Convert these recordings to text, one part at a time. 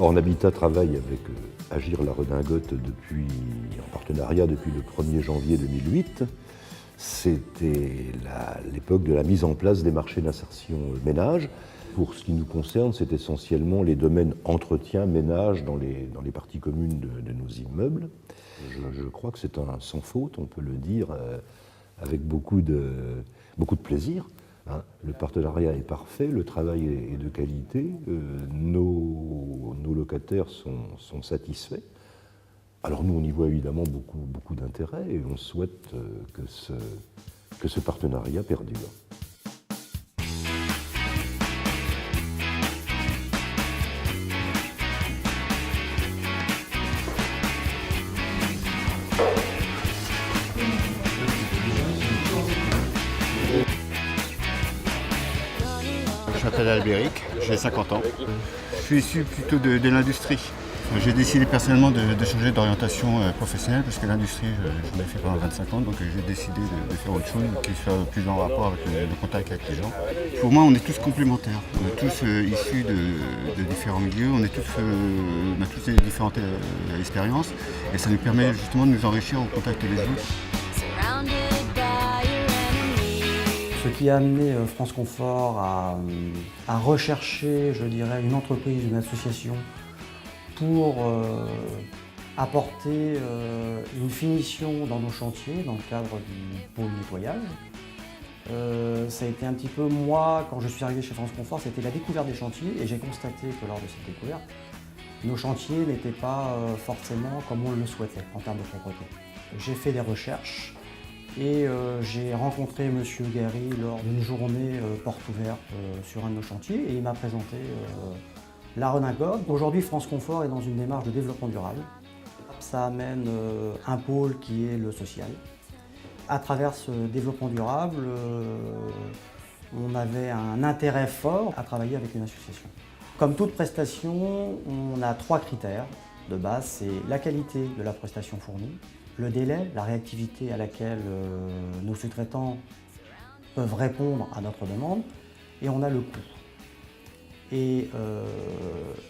Orne Habitat travaille avec Agir la Redingote en partenariat depuis le 1er janvier 2008. C'était l'époque de la mise en place des marchés d'insertion ménage. Pour ce qui nous concerne, c'est essentiellement les domaines entretien, ménage dans les parties communes de nos immeubles. Je crois que c'est un sans faute, on peut le dire, avec beaucoup de plaisir. Le partenariat est parfait, le travail est de qualité, nos locataires sont satisfaits. Alors nous, on y voit évidemment beaucoup d'intérêt et on souhaite que ce partenariat perdure. Je m'appelle Albéric, j'ai 50 ans. Je suis issu plutôt de l'industrie. J'ai décidé personnellement de changer d'orientation professionnelle parce que l'industrie, je l'ai fait pendant 25 ans, donc j'ai décidé de faire autre chose qui soit plus en rapport avec le contact avec les gens. Pour moi, on est tous complémentaires. On est tous issus de différents milieux, on a tous des différentes expériences et ça nous permet justement de nous enrichir au contact des autres. Ce qui a amené France Confort à rechercher, je dirais, une entreprise, une association pour apporter une finition dans nos chantiers, dans le cadre du pôle nettoyage. Ça a été un petit peu moi, quand je suis arrivé chez France Confort, c'était la découverte des chantiers et j'ai constaté que lors de cette découverte, nos chantiers n'étaient pas forcément comme on le souhaitait en termes de propreté. J'ai fait des recherches. Et j'ai rencontré M. Gary lors d'une journée porte ouverte sur un de nos chantiers et il m'a présenté la redingote. Aujourd'hui, France Confort est dans une démarche de développement durable. Ça amène un pôle qui est le social. À travers ce développement durable, on avait un intérêt fort à travailler avec une association. Comme toute prestation, on a 3 critères de base, c'est la qualité de la prestation fournie, le délai, la réactivité à laquelle nos sous-traitants peuvent répondre à notre demande, et on a le coût. Et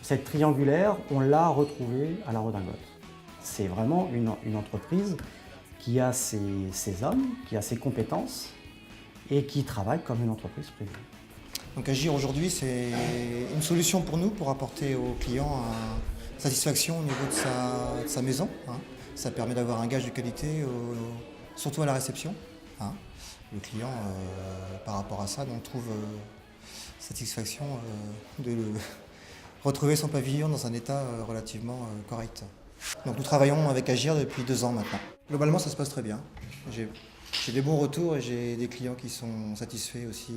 cette triangulaire, on l'a retrouvée à la redingote. C'est vraiment une entreprise qui a ses hommes, qui a ses compétences, et qui travaille comme une entreprise privée. Donc Agir aujourd'hui, c'est une solution pour nous pour apporter aux clients satisfaction au niveau de sa maison. Ça permet d'avoir un gage de qualité, surtout à la réception. Le client, par rapport à ça, trouve satisfaction de retrouver son pavillon dans un état relativement correct. Donc nous travaillons avec Agir depuis 2 ans maintenant. Globalement, ça se passe très bien. J'ai des bons retours et j'ai des clients qui sont satisfaits aussi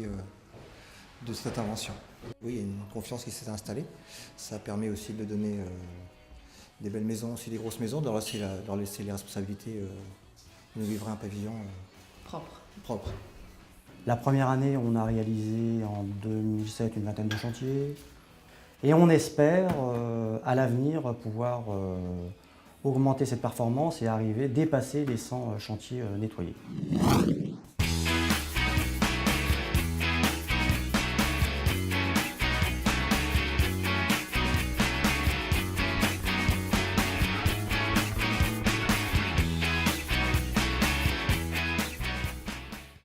de cette intervention. Oui, il y a une confiance qui s'est installée. Ça permet aussi de donner des belles maisons, aussi des grosses maisons, de leur laisser les responsabilités de nous livrer un pavillon propre. La première année, on a réalisé en 2007 une vingtaine de chantiers et on espère à l'avenir pouvoir augmenter cette performance et arriver, dépasser les 100 chantiers nettoyés.